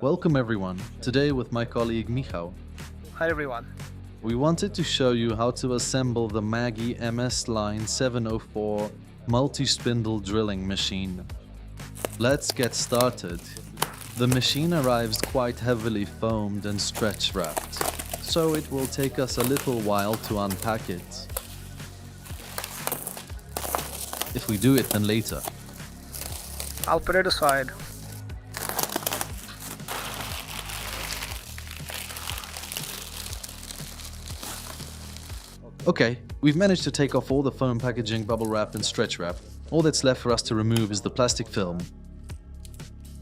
Welcome everyone. Today with my colleague Michał, Hi everyone. we wanted to show you how to assemble the Maggi MS Line 704 multi-spindle drilling machine. Let's get started. The machine arrives quite heavily foamed and stretch wrapped, so it will take us a little while to unpack it. If we do it, then later. I'll put it aside. Okay, we've managed to take off all the foam packaging, bubble wrap and stretch wrap. All that's left for us to remove is the plastic film.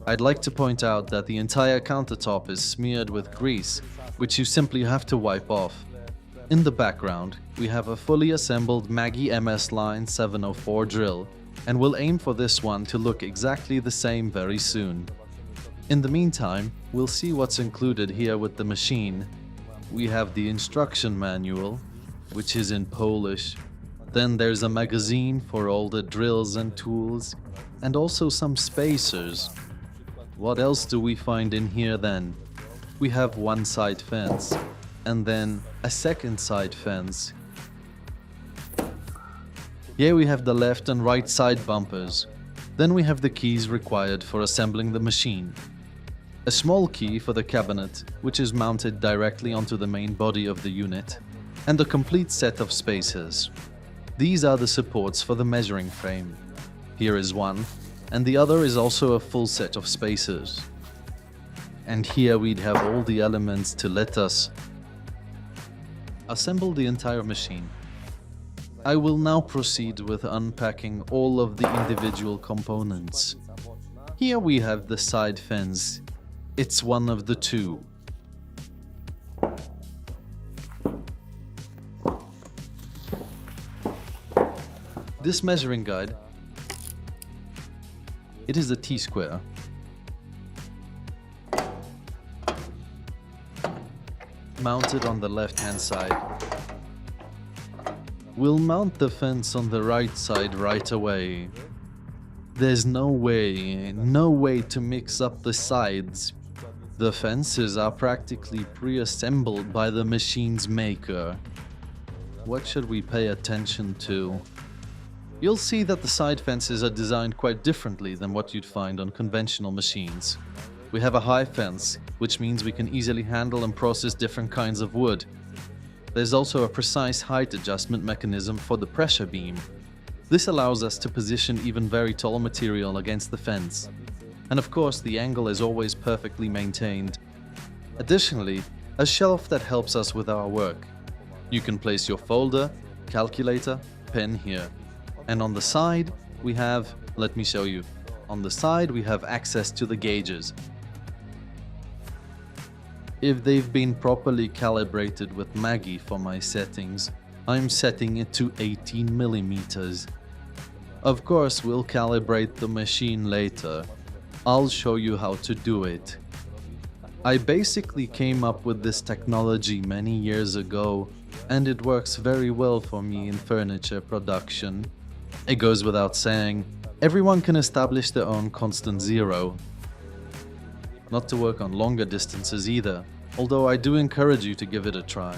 I'd like to point out that the entire countertop is smeared with grease, which you simply have to wipe off. In the background, we have a fully assembled Maggi MS Line 704 drill, and we'll aim for this one to look exactly the same very soon. In the meantime, we'll see what's included here with the machine. We have the instruction manual, which is in Polish. Then there's a magazine for all the drills and tools, and also some spacers. What else do we find in here then? We have one side fence, and then a second side fence. Here we have the left and right side bumpers. Then we have the keys required for assembling the machine. A small key for the cabinet, which is mounted directly onto the main body of the unit, and a complete set of spacers. These are the supports for the measuring frame. Here is one, and the other is also a full set of spacers. And here we'd have all the elements to let us assemble the entire machine. I will now proceed with unpacking all of the individual components. Here we have the side fence. It's one of the two. This measuring guide, it is a T-square. Mounted on the left-hand side. We'll mount the fence on the right side right away. There's no way to mix up the sides. The fences are practically pre-assembled by the machine's maker. What should we pay attention to? You'll see that the side fences are designed quite differently than what you'd find on conventional machines. We have a high fence, which means we can easily handle and process different kinds of wood. There's also a precise height adjustment mechanism for the pressure beam. This allows us to position even very tall material against the fence. And of course, the angle is always perfectly maintained. Additionally, a shelf that helps us with our work. You can place your folder, calculator, pen here. And on the side, we have, let me show you. On the side, we have access to the gauges. If they've been properly calibrated with Maggi for my settings, I'm setting it to 18 millimeters. Of course, we'll calibrate the machine later. I'll show you how to do it. I basically came up with this technology many years ago, and it works very well for me in furniture production. It goes without saying, everyone can establish their own constant zero. Not to work on longer distances either, although I do encourage you to give it a try.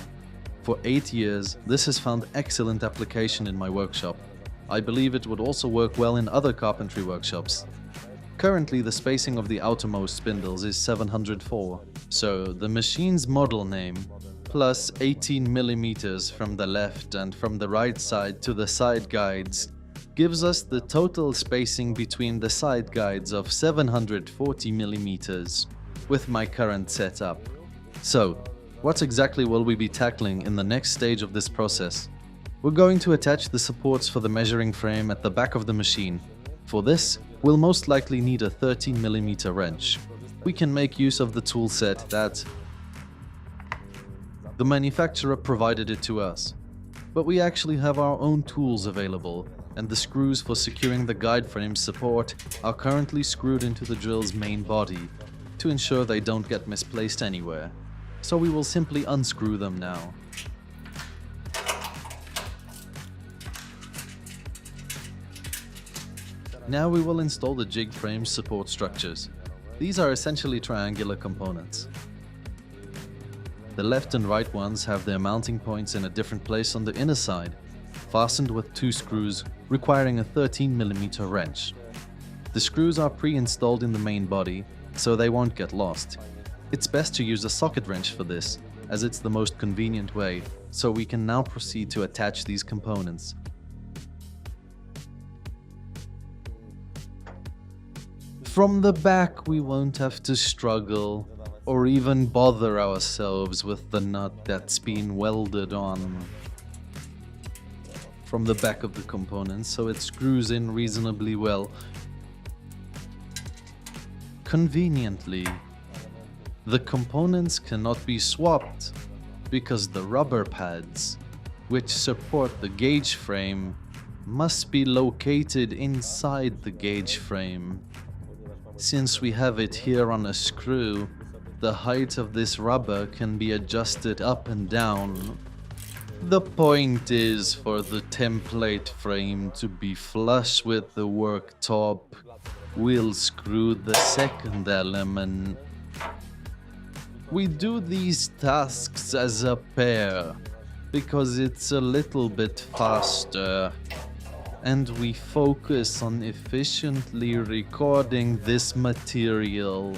For 8 years, this has found excellent application in my workshop. I believe it would also work well in other carpentry workshops. Currently, the spacing of the outermost spindles is 704, so the machine's model name, plus 18 millimeters from the left and from the right side to the side guides, gives us the total spacing between the side guides of 740 millimeters with my current setup. So, what exactly will we be tackling in the next stage of this process? We're going to attach the supports for the measuring frame at the back of the machine. For this, we'll most likely need a 13 millimeter wrench. We can make use of the tool set that the manufacturer provided it to us. But we actually have our own tools available, and the screws for securing the guide frame support are currently screwed into the drill's main body to ensure they don't get misplaced anywhere. So we will simply unscrew them now. Now we will install the jig frame support structures. These are essentially triangular components. The left and right ones have their mounting points in a different place on the inner side, fastened with 2 screws requiring a 13mm wrench. The screws are pre-installed in the main body, so they won't get lost. It's best to use a socket wrench for this, as it's the most convenient way, so we can now proceed to attach these components. From the back we won't have to struggle, or even bother ourselves with the nut that's been welded on from the back of the component, so it screws in reasonably well. Conveniently, the components cannot be swapped because the rubber pads, which support the gauge frame, must be located inside the gauge frame. Since we have it here on a screw, the height of this rubber can be adjusted up and down. The point is for the template frame to be flush with the worktop. We'll screw the second element. We do these tasks as a pair because it's a little bit faster, and we focus on efficiently recording this material.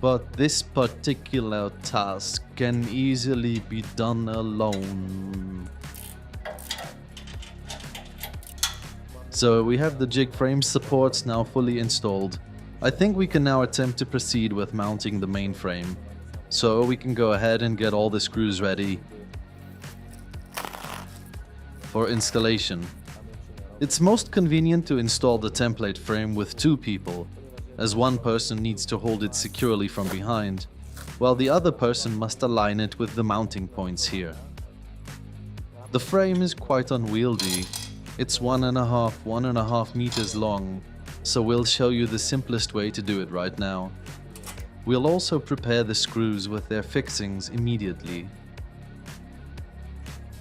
But this particular task can easily be done alone. So we have the jig frame supports now fully installed. I think we can now attempt to proceed with mounting the main frame. So we can go ahead and get all the screws ready for installation. It's most convenient to install the template frame with 2 people, as one person needs to hold it securely from behind, while the other person must align it with the mounting points here. The frame is quite unwieldy. It's 1.5 meters long, so we'll show you the simplest way to do it right now. We'll also prepare the screws with their fixings immediately.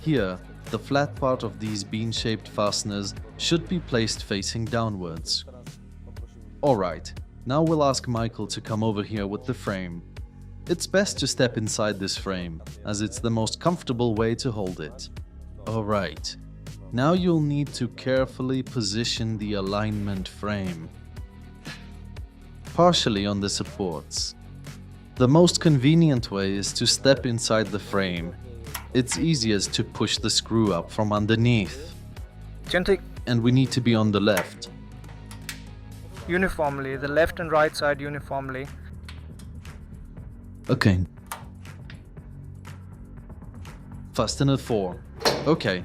Here, the flat part of these bean-shaped fasteners should be placed facing downwards. Alright, now we'll ask Michael to come over here with the frame. It's best to step inside this frame, as it's the most comfortable way to hold it. Alright, now you'll need to carefully position the alignment frame, partially on the supports. The most convenient way is to step inside the frame. It's easiest to push the screw up from underneath. Gently, And we need to be on the left. uniformly, the left and right side uniformly. Okay. Fasten at 4. Okay.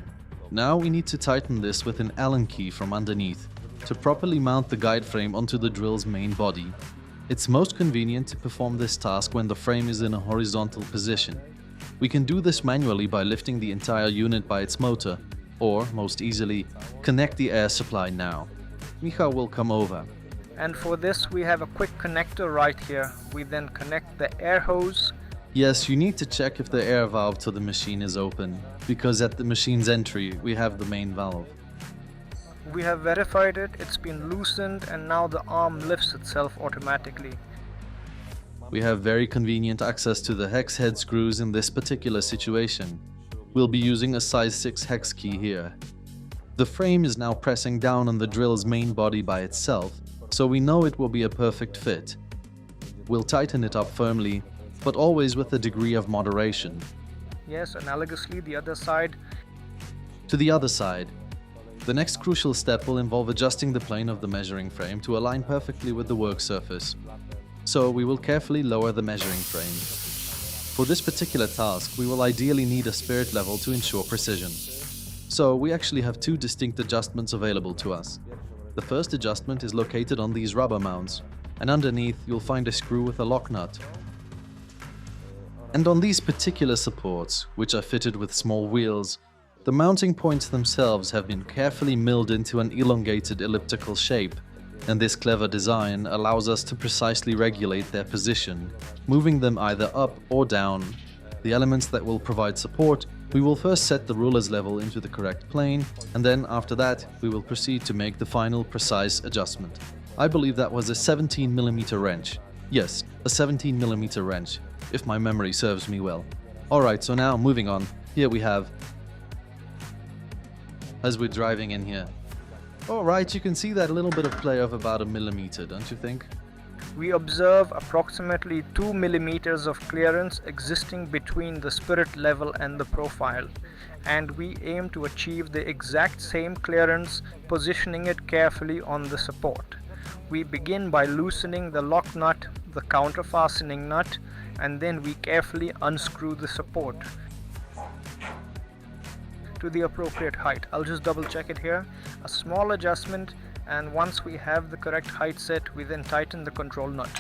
Now we need to tighten this with an Allen key from underneath to properly mount the guide frame onto the drill's main body. It's most convenient to perform this task when the frame is in a horizontal position. We can do this manually by lifting the entire unit by its motor, or, most easily, connect the air supply now. Michał will come over. And for this we have a quick connector right here. We then connect the air hose. Yes, you need to check if the air valve to the machine is open, because at the machine's entry we have the main valve. We have verified it, it's been loosened, and now the arm lifts itself automatically. We have very convenient access to the hex head screws in this particular situation. We'll be using a size 6 hex key here. The frame is now pressing down on the drill's main body by itself, so we know it will be a perfect fit. We'll tighten it up firmly, but always with a degree of moderation. Yes, analogously the other side. To the other side. The next crucial step will involve adjusting the plane of the measuring frame to align perfectly with the work surface. So we will carefully lower the measuring frame. For this particular task, we will ideally need a spirit level to ensure precision. So we actually have 2 distinct adjustments available to us. The first adjustment is located on these rubber mounts, and underneath you'll find a screw with a lock nut. And on these particular supports, which are fitted with small wheels, the mounting points themselves have been carefully milled into an elongated elliptical shape, and this clever design allows us to precisely regulate their position, moving them either up or down. The elements that will provide support, we will first set the ruler's level into the correct plane, and then after that we will proceed to make the final precise adjustment. I believe that was a 17mm wrench. Yes, a 17mm wrench, if my memory serves me well. Alright, so now moving on. Here we have... as we're driving in here. Alright, you can see that little bit of play of about a millimeter, don't you think? We observe approximately 2 millimeters of clearance existing between the spirit level and the profile, and we aim to achieve the exact same clearance, positioning it carefully on the support. We begin by loosening the lock nut, the counter fastening nut, and then we carefully unscrew the support to the appropriate height. I'll just double check it here. A small adjustment, and once we have the correct height set, we then tighten the control nut.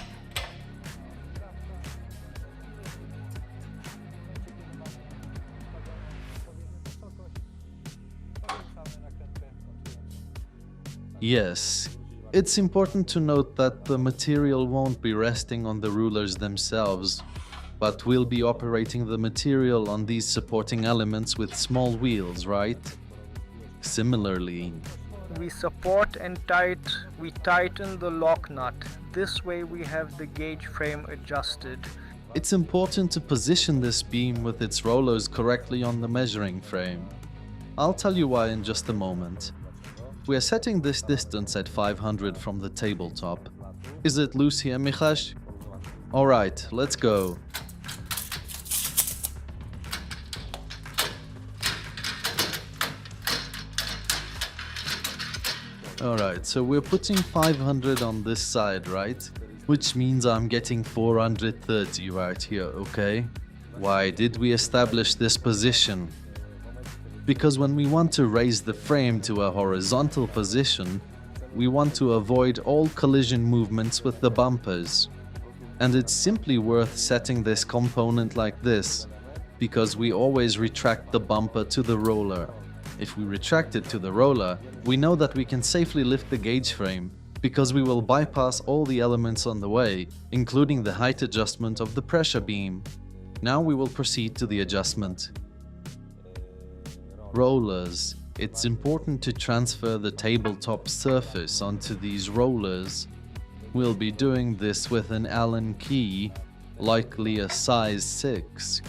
Yes, it's important to note that the material won't be resting on the rulers themselves, but we'll be operating the material on these supporting elements with small wheels, right? Similarly, We support and we tighten the lock nut. This way we have the gauge frame adjusted. it's important to position this beam with its rollers correctly on the measuring frame. I'll tell you why in just a moment. We're setting this distance at 500 from the tabletop. Is it loose here, Michash? Alright, let's go. Alright, so we're putting 500 on this side, right? Which means I'm getting 430 right here, okay? Why did we establish this position? Because when we want to raise the frame to a horizontal position, we want to avoid all collision movements with the bumpers. And it's simply worth setting this component like this, because we always retract the bumper to the roller. If we retract it to the roller, we know that we can safely lift the gauge frame, because we will bypass all the elements on the way, including the height adjustment of the pressure beam. Now we will proceed to the adjustment. Rollers. It's important to transfer the tabletop surface onto these rollers. We'll be doing this with an Allen key, likely a size 6.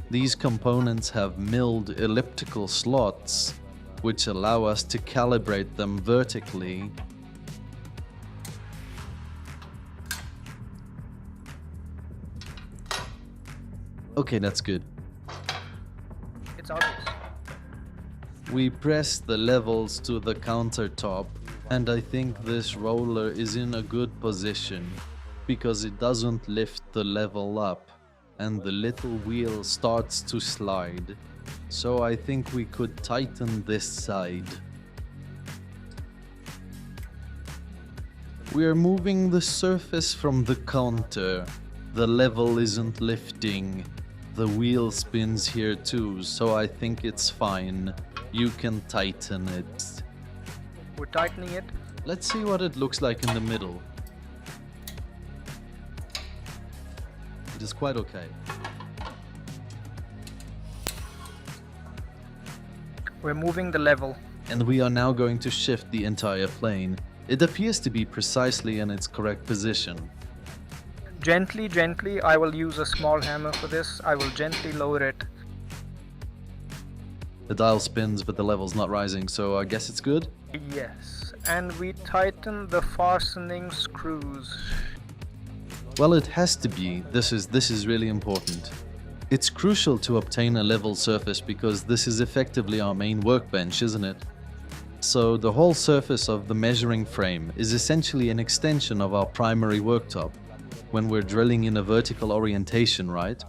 These components have milled elliptical slots, which allow us to calibrate them vertically. Okay, that's good. It's obvious. We press the levels to the countertop, and I think this roller is in a good position, because it doesn't lift the level up, and the little wheel starts to slide. So I think we could tighten this side. We are moving the surface from the counter. The level isn't lifting. The wheel spins here too, so I think it's fine. You can tighten it. We're tightening it. Let's see what it looks like in the middle. It is quite okay. We're moving the level. And we are now going to shift the entire plane. It appears to be precisely in its correct position. Gently, I will use a small hammer for this. I will gently lower it. The dial spins, but the level's not rising, so I guess it's good? Yes, and we tighten the fastening screws. Well, it has to be. This is really important. It's crucial to obtain a level surface because this is effectively our main workbench, isn't it? So the whole surface of the measuring frame is essentially an extension of our primary worktop when we're drilling in a vertical orientation, right?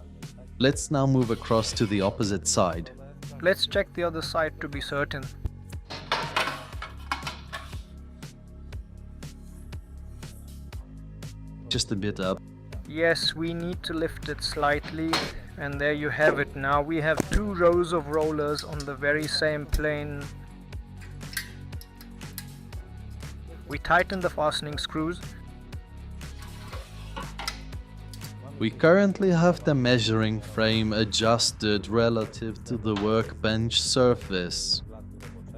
Let's now move across to the opposite side. Let's check the other side to be certain. Just a bit up. Yes, we need to lift it slightly, and there you have it. Now we have 2 rows of rollers on the very same plane. We tighten the fastening screws. We currently have the measuring frame adjusted relative to the workbench surface.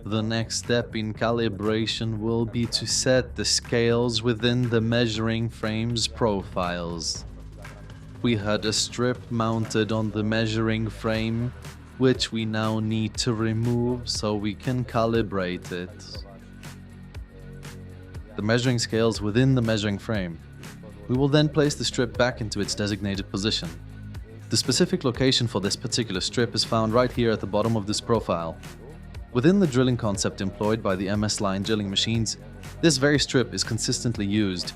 The next step in calibration will be to set the scales within the measuring frame's profiles. We had a strip mounted on the measuring frame, which we now need to remove so we can calibrate it. The measuring scales within the measuring frame. We will then place the strip back into its designated position. The specific location for this particular strip is found right here at the bottom of this profile. Within the drilling concept employed by the MS line drilling machines, this very strip is consistently used.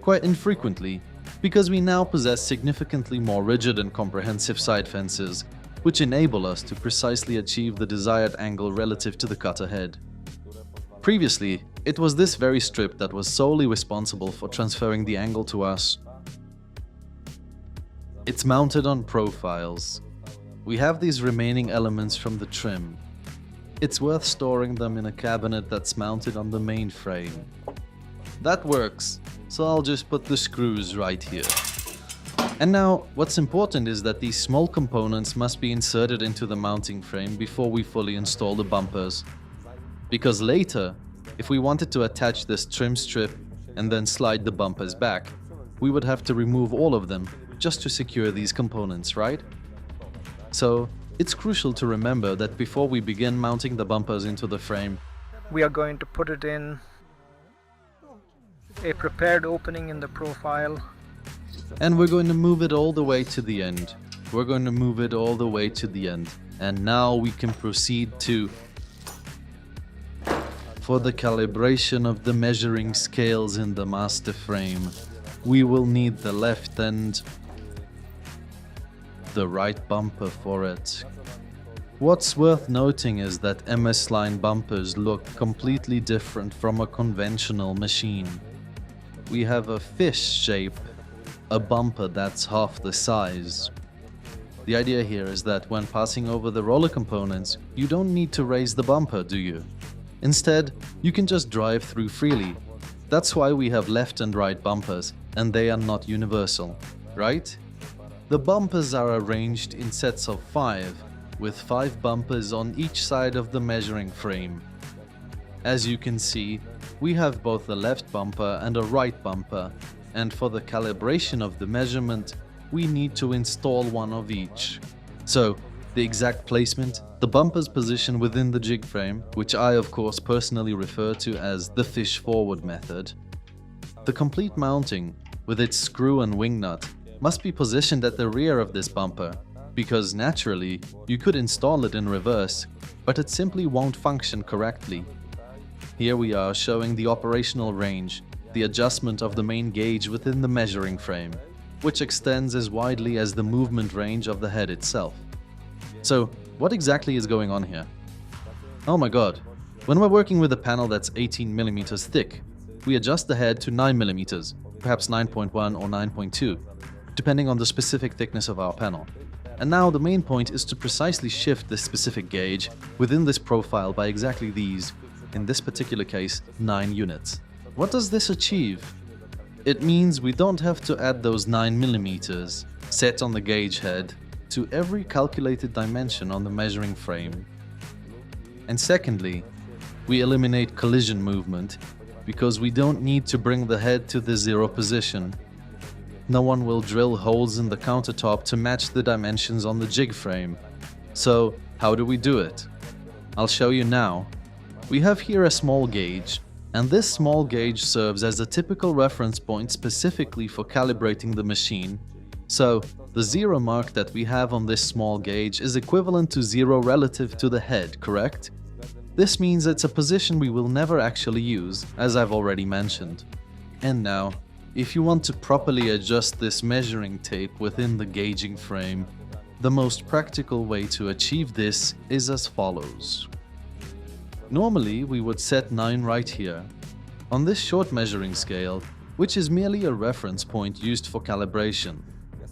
Quite infrequently, because we now possess significantly more rigid and comprehensive side fences, which enable us to precisely achieve the desired angle relative to the cutter head. Previously, it was this very strip that was solely responsible for transferring the angle to us. It's mounted on profiles. We have these remaining elements from the trim. It's worth storing them in a cabinet that's mounted on the main frame. That works, so I'll just put the screws right here. And now, what's important is that these small components must be inserted into the mounting frame before we fully install the bumpers. Because later, if we wanted to attach this trim strip and then slide the bumpers back, we would have to remove all of them just to secure these components, right? So, it's crucial to remember that before we begin mounting the bumpers into the frame, we are going to put it in a prepared opening in the profile. And we're going to move it all the way to the end. We're going to move it all the way to the end. And now we can proceed to... For the calibration of the measuring scales in the master frame, we will need the left and the right bumper for it. What's worth noting is that MS line bumpers look completely different from a conventional machine. We have a fish shape, a bumper that's half the size. The idea here is that when passing over the roller components, you don't need to raise the bumper, do you? Instead, you can just drive through freely. That's why we have left and right bumpers, and they are not universal, right? The bumpers are arranged in sets of 5, with 5 bumpers on each side of the measuring frame. As you can see, we have both a left bumper and a right bumper, and for the calibration of the measurement, we need to install one of each. So, the exact placement, the bumper's position within the jig frame, which I of course personally refer to as the fish forward method. The complete mounting, with its screw and wing nut, must be positioned at the rear of this bumper, because naturally, you could install it in reverse, but it simply won't function correctly. Here we are showing the operational range, the adjustment of the main gauge within the measuring frame, which extends as widely as the movement range of the head itself. So, what exactly is going on here? Oh my god, when we're working with a panel that's 18mm thick, we adjust the head to 9mm, perhaps 9.1 or 9.2, depending on the specific thickness of our panel. And now the main point is to precisely shift this specific gauge within this profile by exactly these, in this particular case, 9 units. What does this achieve? It means we don't have to add those 9mm set on the gauge head to every calculated dimension on the measuring frame. And secondly, we eliminate collision movement because we don't need to bring the head to the 0 position. No one will drill holes in the countertop to match the dimensions on the jig frame. So, how do we do it? I'll show you now. We have here a small gauge, and this small gauge serves as a typical reference point specifically for calibrating the machine. So, the 0 mark that we have on this small gauge is equivalent to 0 relative to the head, correct? This means it's a position we will never actually use, as I've already mentioned. And now, if you want to properly adjust this measuring tape within the gauging frame, the most practical way to achieve this is as follows. Normally, we would set 9 right here. On this short measuring scale, which is merely a reference point used for calibration,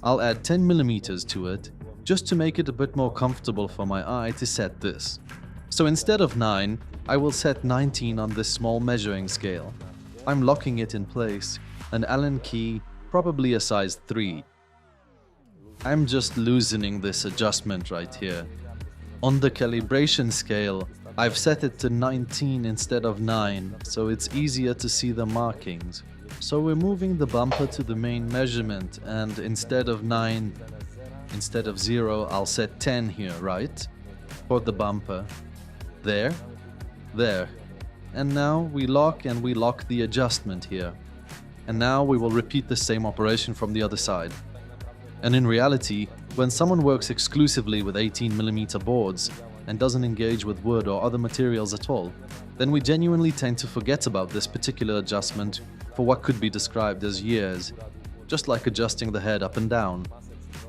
I'll add 10mm to it, just to make it a bit more comfortable for my eye to set this. So instead of 9, I will set 19 on this small measuring scale. I'm locking it in place, an Allen key, probably a size 3. I'm just loosening this adjustment right here. On the calibration scale, I've set it to 19 instead of 9, so it's easier to see the markings. So we're moving the bumper to the main measurement, and instead of 0, I'll set 10 here, right? For the bumper. There. There. And now we lock the adjustment here. And now we will repeat the same operation from the other side. And in reality, when someone works exclusively with 18mm boards and doesn't engage with wood or other materials at all, then we genuinely tend to forget about this particular adjustment for what could be described as years, just like adjusting the head up and down.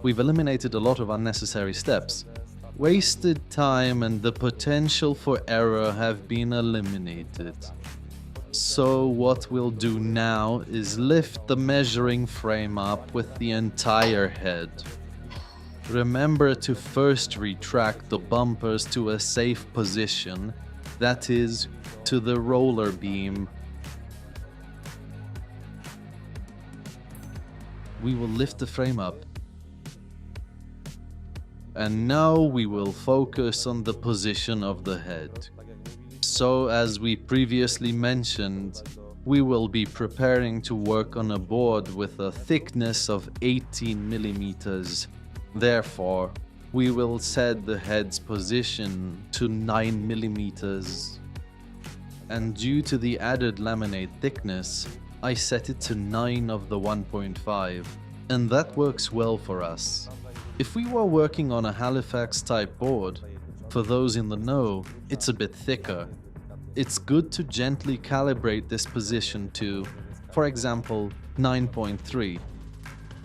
We've eliminated a lot of unnecessary steps. Wasted time and the potential for error have been eliminated. So what we'll do now is lift the measuring frame up with the entire head. Remember to first retract the bumpers to a safe position, that is, to the roller beam. We will lift the frame up. And now we will focus on the position of the head. So, as we previously mentioned, we will be preparing to work on a board with a thickness of 18mm. Therefore, we will set the head's position to 9mm. And due to the added laminate thickness, I set it to 9 of the 1.5, and that works well for us. If we were working on a Halifax type board, for those in the know, it's a bit thicker. It's good to gently calibrate this position to, for example, 9.3.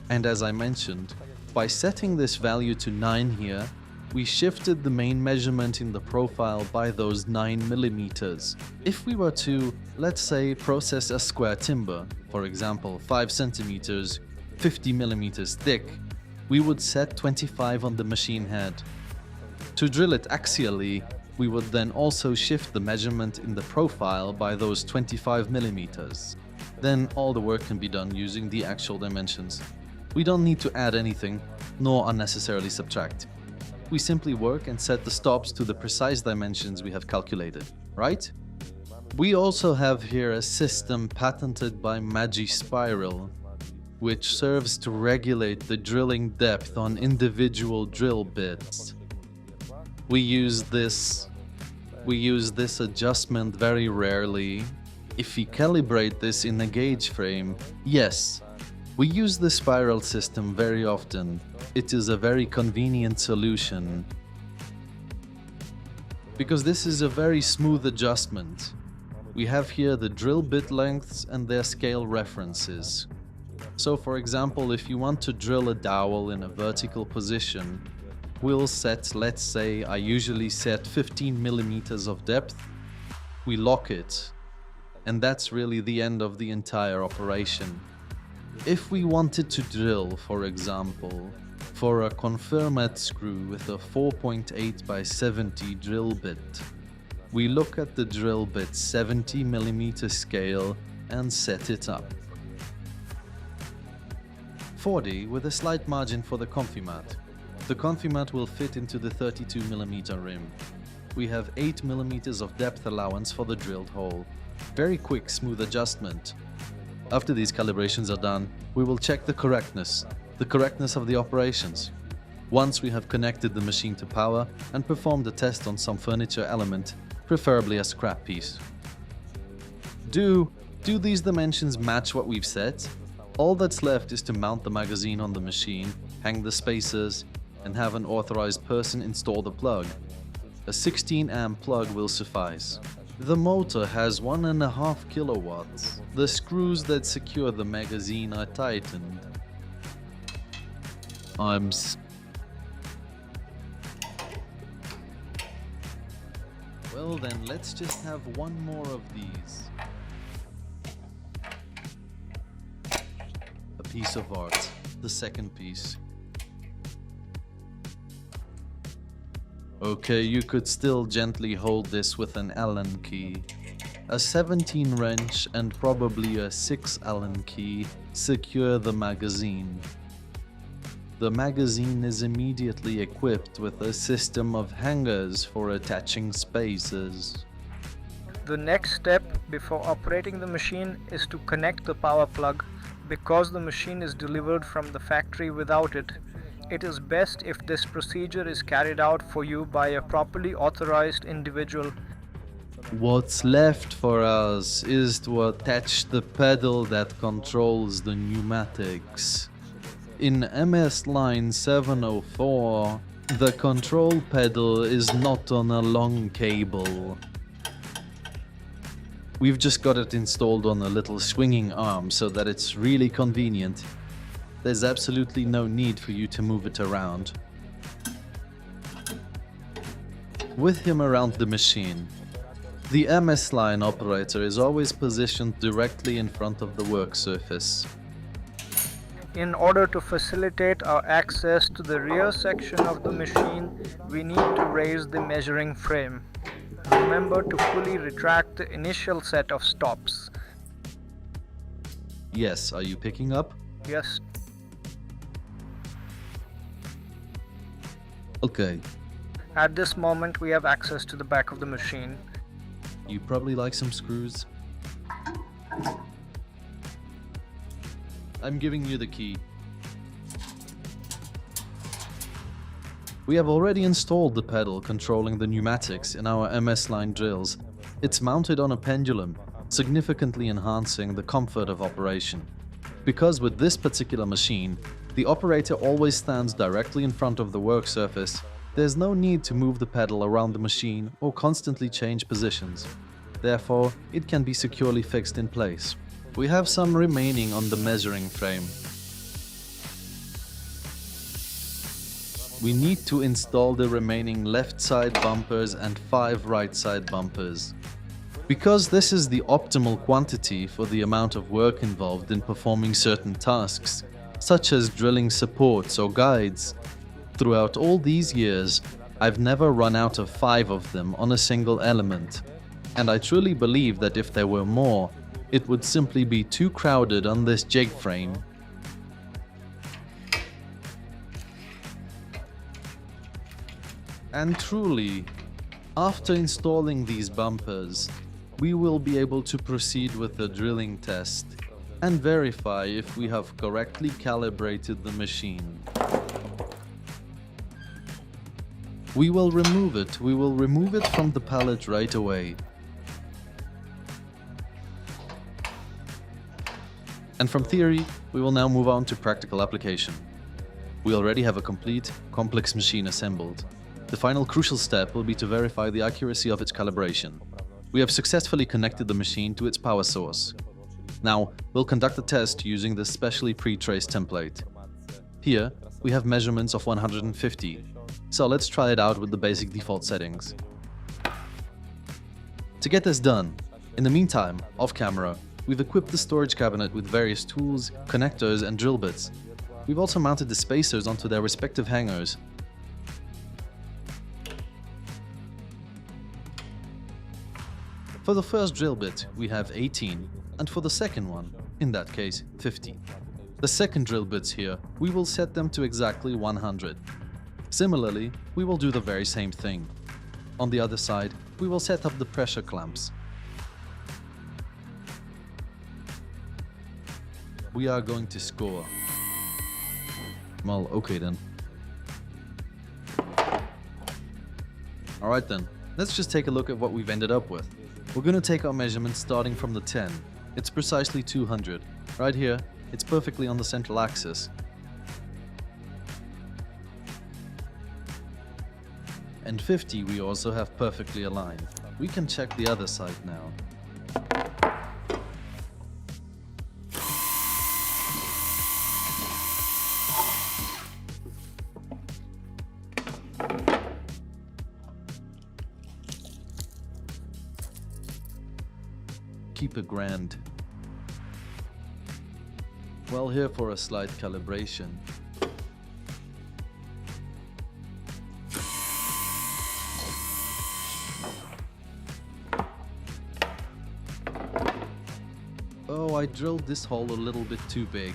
And as I mentioned, by setting this value to 9 here, we shifted the main measurement in the profile by those 9mm. If we were to, let's say, process a square timber, for example 5 cm, 50mm thick, we would set 25 on the machine head. To drill it axially, we would then also shift the measurement in the profile by those 25mm. Then all the work can be done using the actual dimensions. We don't need to add anything, nor unnecessarily subtract. We simply work and set the stops to the precise dimensions we have calculated, right? We also have here a system patented by Maggi Spiral, which serves to regulate the drilling depth on individual drill bits. We use this adjustment very rarely. If we calibrate this in a gauge frame, yes, we use the spiral system very often. It is a very convenient solution because this is a very smooth adjustment. We have here the drill bit lengths and their scale references. So for example, if you want to drill a dowel in a vertical position, we'll set, let's say, I usually set 15mm of depth. We lock it, and that's really the end of the entire operation. If we wanted to drill, for example, for a confirmat screw with a 4.8 by 70 drill bit, we look at the drill bit's 70mm scale and set it up. 40 with a slight margin for the confirmat. The confirmat will fit into the 32mm rim. We have 8mm of depth allowance for the drilled hole. Very quick, smooth adjustment. After these calibrations are done, we will check the correctness of the operations. Once we have connected the machine to power and performed a test on some furniture element, preferably a scrap piece. Do these dimensions match what we've set? All that's left is to mount the magazine on the machine, hang the spacers, and have an authorized person install the plug. A 16 amp plug will suffice. The motor has 1.5 kilowatts. The screws that secure the magazine are tightened. Well then, let's just have one more of these. A piece of art. The second piece. Okay, you could still gently hold this with an Allen key. A 17 wrench and probably a 6 Allen key secure the magazine. the magazine is immediately equipped with a system of hangers for attaching spacers. The next step before operating the machine is to connect the power plug. Because the machine is delivered from the factory without it, it is best if this procedure is carried out for you by a properly authorized individual. What's left for us is to attach the pedal that controls the pneumatics. In MS line 704, the control pedal is not on a long cable. We've just got it installed on a little swinging arm so that it's really convenient. There's absolutely no need for you to move it around. With him around the machine, the MS line operator is always positioned directly in front of the work surface. In order to facilitate our access to the rear section of the machine, we need to raise the measuring frame. Remember to fully retract the initial set of stops. Yes, are you picking up? Yes. Okay. At this moment we have access to the back of the machine. You probably like some screws. I'm giving you the key. We have already installed the pedal controlling the pneumatics in our MS line drills. It's mounted on a pendulum, significantly enhancing the comfort of operation. Because with this particular machine, the operator always stands directly in front of the work surface, there's no need to move the pedal around the machine or constantly change positions. Therefore, it can be securely fixed in place. We have some remaining on the measuring frame. We need to install the remaining left side bumpers and 5 right side bumpers. Because this is the optimal quantity for the amount of work involved in performing certain tasks, such as drilling supports or guides, throughout all these years, I've never run out of 5 of them on a single element. And I truly believe that if there were more, it would simply be too crowded on this jig frame. And truly, after installing these bumpers, we will be able to proceed with the drilling test and verify if we have correctly calibrated the machine. We will remove it from the pallet right away. And from theory, we will now move on to practical application. We already have a complete, complex machine assembled. The final crucial step will be to verify the accuracy of its calibration. We have successfully connected the machine to its power source. Now, we'll conduct a test using this specially pre-traced template. Here, we have measurements of 150, so let's try it out with the basic default settings. To get this done, in the meantime, off camera, we've equipped the storage cabinet with various tools, connectors and drill bits. We've also mounted the spacers onto their respective hangers. For the first drill bit, we have 18, and for the second one, in that case, 50. The second drill bits here, we will set them to exactly 100. Similarly, we will do the very same thing. On the other side, we will set up the pressure clamps. We are going to score. Well, okay then. Alright then, let's just take a look at what we've ended up with. We're going to take our measurements starting from the 10. It's precisely 200. Right here, it's perfectly on the central axis. And 50 we also have perfectly aligned. We can check the other side now. Keep it grand. Well, here for a slight calibration. Oh, I drilled this hole a little bit too big.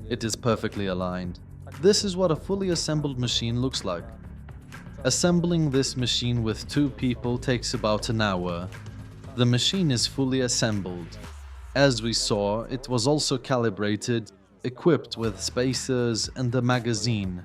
It is perfectly aligned. This is what a fully assembled machine looks like. Assembling this machine with 2 people takes about an hour. The machine is fully assembled. As we saw, it was also calibrated, equipped with spacers and a magazine.